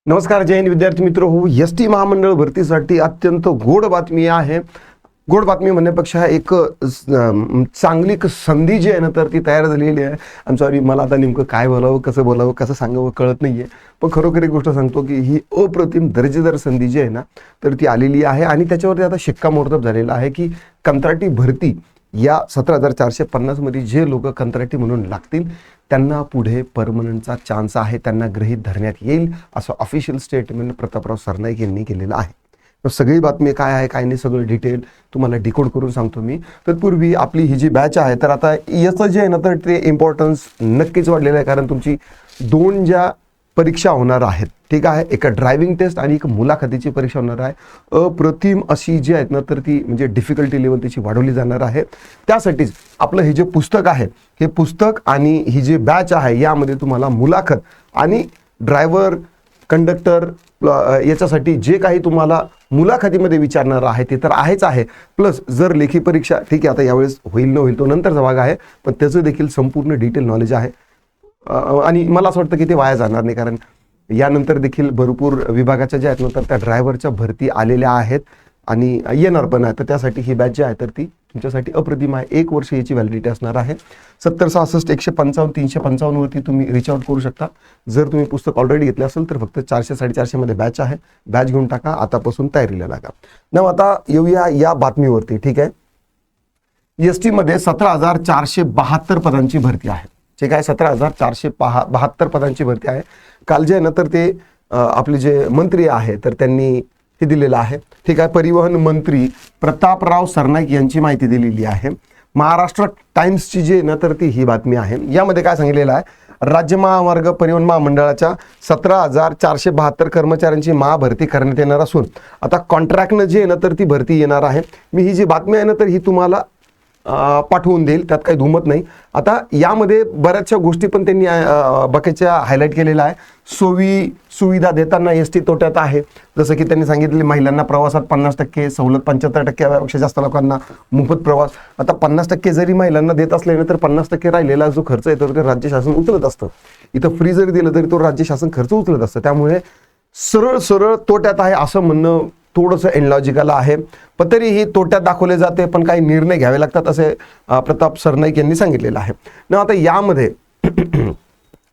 नमस्कार जय हिंद विद्यार्थी मित्र हो. एसटी महामंडळ भरतीसाठी अत्यंत गोड बातमी आहे. गोड बातमी म्हणण्यापेक्षा एक चांगली संधी जी आहे ना तर ती तयार झालेली आहे. आम सॉरी, मला आता नेमकं काय बोलावं, कसं सांगावं कळत नाहीये. पण खरोखर एक गोष्ट सांगतो की ही अप्रतिम दर्जेदार संधी जी आहे ना तर ती आलेली आहे आणि त्याच्यावरती आता शिक्कामोर्तब झालेला आहे की कंत्राटी भरती या 17,450 मध्ये जे लोक कंत्राटी म्हणून लागतील त्यांना पुढे परमनंटचा चान्स आहे, त्यांना गृहीत धरण्यात येईल असं ऑफिशियल स्टेटमेंट प्रतापराव सरनाईक यांनी केलेलं आहे. तर सगळी बातमी काय आहे काय नाही सगळं डिटेल तुम्हाला डिकोड करून सांगतो मी. तत्पूर्वी आपली ही जी बॅच आहे तर आता याचं जे आहे ना तर ते इम्पॉर्टन्स नक्कीच वाढलेलं आहे, कारण तुमची दोन ज्या परीक्षा होणार आहेत, ठीक आहे, एक ड्रायव्हिंग टेस्ट आणि एक मुलाखतीची परीक्षा होणार आहे. अप्रतिम अशी जी आहेत ना तर ती म्हणजे डिफिकल्टी लेवल त्याची वाढवली जाणार आहे. त्यासाठीच आपलं हे जे पुस्तक आहे हे पुस्तक आणि ही जी बॅच आहे यामध्ये तुम्हाला मुलाखत आणि ड्रायव्हर कंडक्टर याच्यासाठी जे काही तुम्हाला मुलाखतीमध्ये विचारणार आहे ते तर आहेच आहे, प्लस जर लेखी परीक्षा ठीक आहे आता यावेळेस होईल न होईल तो नंतरचा भाग आहे, पण त्याचं देखील संपूर्ण डिटेल नॉलेज आहे. आणि मला असं वाटतं की ते वाया जाणार नाही, कारण यानंतर देखील भरपूर विभागाच्या ज्या आहेत ना तर त्या ड्रायव्हरच्या भरती आलेल्या आहेत आणि येणार पण आहे. तर त्यासाठी ही बॅच जी आहे तर ती तुमच्यासाठी अप्रतिम आहे. 1 वर्ष याची व्हॅलिडिटी असणार आहे. 70 66 155 355 वरती तुम्ही रिच आउट करू शकता. जर तुम्ही पुस्तक ऑलरेडी घेतले असेल तर फक्त 400 450 मध्ये बॅच आहे, बॅच घेऊन टाका, आतापासून तयारीला लागा. ना आता येऊया या बातमीवरती. ठीक आहे, एसटी मध्ये 17,472 पदांची भरती आहे. ठीक आहे, 17,472 पदांची भरती आहे. काल जे आहे ना तर ते आपले जे मंत्री आहे तर त्यांनी हे दिलेलं आहे. ठीक आहे, परिवहन मंत्री प्रतापराव सरनाईक यांची माहिती दिलेली आहे. महाराष्ट्र टाइम्सची जी ना तर ती ही बातमी आहे. यामध्ये काय सांगितलेलं आहे, राज्य महामार्ग परिवहन महामंडळाच्या 17,472 कर्मचाऱ्यांची महाभरती करण्यात येणार असून आता कॉन्ट्रॅक्टनं जी आहे ना तर ती भरती येणार आहे. मी ही जी बातमी आहे ना तर ही तुम्हाला पाठवून देईल, त्यात काही धुमत नाही. आता यामध्ये बऱ्याचशा गोष्टी पण त्यांनी बाकीच्या हायलाईट केलेल्या आहे. सुविधा देताना एसटी तोट्यात आहे, जसं की त्यांनी सांगितले महिलांना प्रवासात 50% सवलत, 75% जास्त लोकांना मोफत प्रवास. आता 50% जरी महिलांना देत असले ना तर 50% राहिलेला जो खर्च येतो तो राज्य शासन उचलत असतं. इथं फ्री जरी दिलं तरी तो राज्य शासन खर्च उचलत असतं. त्यामुळे सरळ तोट्यात आहे असं म्हणणं थोडंसं इनलॉजिकल आहे, पण तरीही तोट्यात दाखवले जाते, पण काही निर्णय घ्यावे लागतात असे प्रताप सरनाईक यांनी सांगितलेलं आहे ना. आता यामध्ये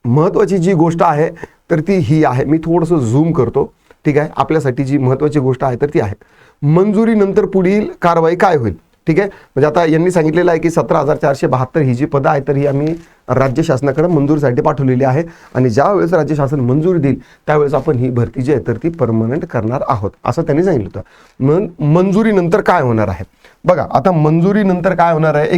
महत्त्वाची जी गोष्ट आहे तर ती ही आहे, मी थोडंसं झूम करतो. ठीक आहे, आपल्यासाठी जी महत्त्वाची गोष्ट आहे तर ती आहे मंजुरीनंतर पुढील कारवाई काय होईल. ठीक आहे, म्हणजे आता यांनी सांगितलेलं आहे की 17,472 ही जी पदं आहे तर ही आम्ही राज्य शासनाकडे मंजुरीसाठी पाठवलेली आहे आणि ज्या वेळेस राज्य शासन मंजुरी देईल त्यावेळेस आपण ही भरती जी आहे तर ती परमनंट करणार आहोत असं त्यांनी सांगितलं होतं. मग मंजुरीनंतर काय होणार आहे बघा. आता मंजुरीनंतर काय होणार आहे,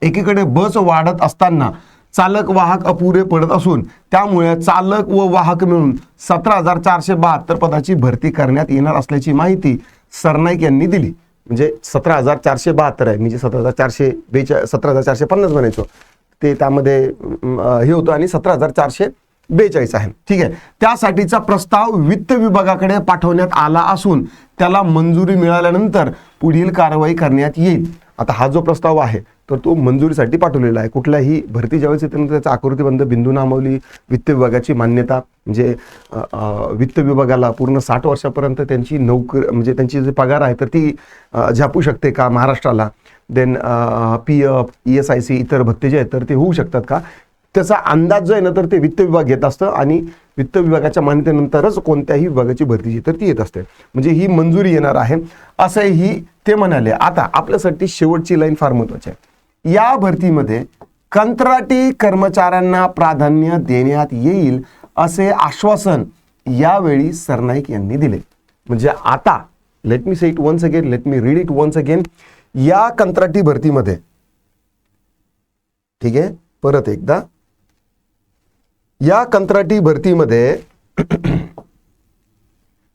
एकीकडे बस वाढत असताना चालक वाहक अपुरे पडत असून त्यामुळे चालक व वाहक मिळून 17,472 पदाची भरती करण्यात येणार असल्याची माहिती सरनाईक यांनी दिली. म्हणजे 17,472 आहे, म्हणजे 17,450 म्हणायचो ते त्यामध्ये हे होतं आणि 17,442 आहे. ठीक आहे, त्यासाठीचा प्रस्ताव वित्त विभागाकडे पाठवण्यात आला असून त्याला मंजुरी मिळाल्यानंतर पुढील कारवाई करण्यात येईल. आता हा जो प्रस्ताव आहे तर तो मंजुरीसाठी पाठवलेला आहे. कुठल्याही भरती ज्यावेळेस येते त्याचा आकृतीबंध बिंदू नामावली, वित्त विभागाची मान्यता, म्हणजे वित्त विभागाला पूर्ण 60 वर्षापर्यंत त्यांची नोकरी म्हणजे त्यांची जे पगार आहे तर ती झापू शकते का महाराष्ट्राला, देन PF ESIC इतर भत्ते जे आहेत तर ते होऊ शकतात का, त्याचा अंदाज जो आहे ना तर ते वित्त विभाग घेत असतं आणि वित्त विभागाच्या मान्यतेनंतरच कोणत्याही विभागाची भरती जी तर ती येत असते. म्हणजे ही मंजुरी येणार आहे असंही ते म्हणाले. आता आपल्यासाठी शेवटची लाईन फार महत्त्वाची आहे. या भरतीमध्ये कंत्राटी कर्मचाऱ्यांना प्राधान्य देण्यात येईल असे आश्वासन यावेळी सरनाईक यांनी दिले. म्हणजे आता let me say it once again, let me read it once again. या कंत्राटी भरतीमध्ये, ठीक आहे, परत एकदा, या कंत्राटी भरतीमध्ये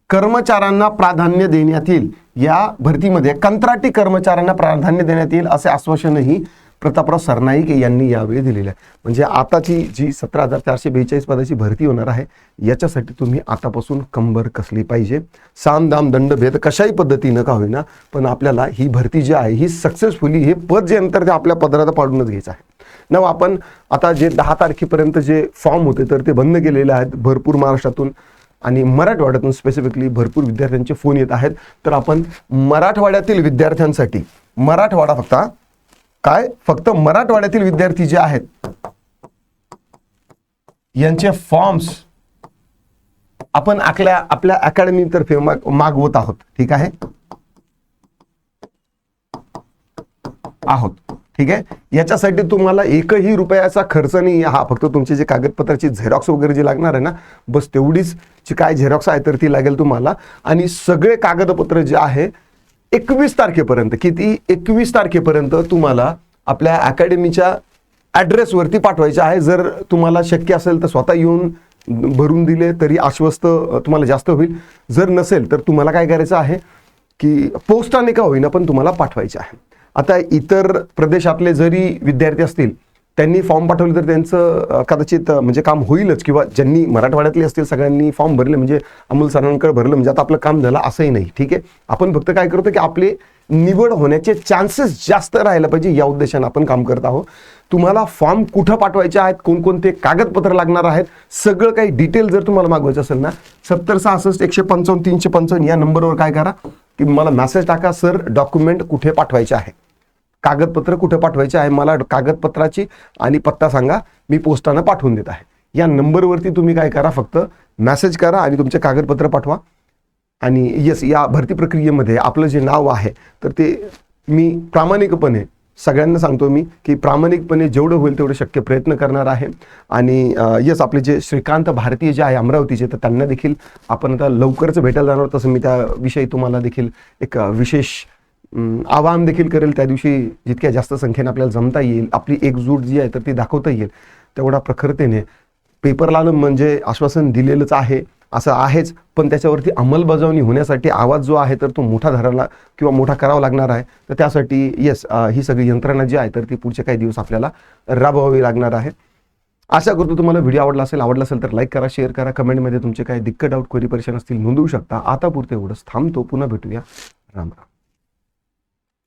कर्मचाऱ्यांना प्राधान्य देण्यात येईल. या भरतीमध्ये कंत्राटी कर्मचाऱ्यांना प्राधान्य देण्यात येईल असे आश्वासनही प्रतापराव सरनाईक यांनी यावेळी दिलेलं आहे. म्हणजे आताची जी 17,442 पदाची भरती होणार आहे याच्यासाठी तुम्ही आतापासून कंबर कसली पाहिजे. साम दाम दंड भेद कशाही पद्धतीनं का होईना पण आपल्याला ही भरती जी आहे ही सक्सेसफुली हे पद जे नंतर ते आपल्या पदरात पाडूनच घ्यायचं आहे. नव आपण आता जे 10 तारखेपर्यंत जे फॉर्म होते तर ते बंद केलेले आहेत भरपूर महाराष्ट्रातून आणि मराठवाड्यातून स्पेसिफिकली भरपूर विद्यार्थ्यांचे फोन येत आहेत. तर आपण मराठवाड्यातील विद्यार्थ्यांसाठी मराठवाडा फक्त मराठवाड्यातील विद्यार्थी जे आहेत यांचे फॉर्म्स आपण आपल्या अकॅडमी तर्फे मागवत आहोत. ठीक आहे ठीक आहे. याच्यासाठी तुम्हाला एकही रुपयाचा खर्च नाही. हा फक्त तुमचे जे कागदपत्राची झेरॉक्स वगैरे जे लागणार आहे ना, बस तेवढीच जी काय झेरॉक्स आहे तर ती लागेल तुम्हाला. आणि सगळे कागदपत्र जे आहे 21 तारखेपर्यंत 21 तारखेपर्यंत तुम्हाला आपल्या अकॅडमीच्या ॲड्रेसवरती पाठवायचे आहे. जर तुम्हाला शक्य असेल तर स्वतः येऊन भरून दिले तरी आश्वस्त तुम्हाला जास्त होईल. जर नसेल तर तुम्हाला काय करायचं आहे की पोस्टाने का होईना पण तुम्हाला पाठवायचे आहे. आता इतर प्रदेशातले जरी विद्यार्थी असतील त्यांनी फॉर्म पाठवले तर त्यांचं कदाचित म्हणजे काम होईलच, किंवा ज्यांनी मराठवाड्यातले असतील सगळ्यांनी फॉर्म भरले म्हणजे अमोल सरांकडे भरलं म्हणजे आता आपलं काम झालं असंही नाही. ठीक आहे. आपण फक्त काय करतो की आपले निवड होण्याचे चान्सेस जास्त राहायला पाहिजे या उद्देशाने आपण काम करत आहोत. तुम्हाला फॉर्म कुठं पाठवायचे आहेत, कोणकोणते कागदपत्र लागणार आहेत, सगळं काही डिटेल जर तुम्हाला मागवायचं असेल ना 7066 155 355 या नंबरवर काय करा की मला मेसेज टाका, सर डॉक्युमेंट कुठे पाठवायचे आहे, कागदपत्र कुठे पाठवायचे आहे, मला कागदपत्राची आणि पत्ता सांगा, मी पोस्टानं पाठवून देत आहे. या नंबरवरती तुम्ही काय करा, फक्त मेसेज करा आणि तुमचे कागदपत्र पाठवा. आणि येस, या भरती प्रक्रियेमध्ये आपलं जे नाव आहे तर ते मी प्रामाणिकपणे सगळ्यांना सांगतो मी की प्रामाणिकपणे जेवढं होईल तेवढं शक्य प्रयत्न करणार आहे. आणि येस, आपले जे श्रीकांत भारतीय जे आहे अमरावतीचे, तर त्यांना देखील आपण आता लवकरच भेटायला जाणार. तसं मी त्याविषयी तुम्हाला देखील एक विशेष आवाहन देखील करेल. त्या दिवशी जितक्या जास्त संख्येने आपल्याला जमता येईल, आपली एकजूट जी आहे तर ती दाखवता येईल तेवढा प्रखरतेने. पेपरला म्हणजे आश्वासन दिलेलंच आहे असं आहेच, पण त्याच्यावरती अंमलबजावणी होण्यासाठी आवाज जो आहे तर तो मोठा धरायला किंवा मोठा करावा लागणार आहे. तर त्यासाठी येस, ही सगळी यंत्रणा जी आहे तर ती पुढचे काही दिवस आपल्याला राबवावी लागणार आहे. आशा करतो तुम्हाला व्हिडिओ आवडला असेल तर लाईक करा, शेअर करा, कमेंटमध्ये तुमचे काही दिक्कत, डाऊट, क्वेरी, परेशान असतील नोंदवू शकता. आता पुरते एवढंच थांबतो. पुन्हा भेटूया. राम राम.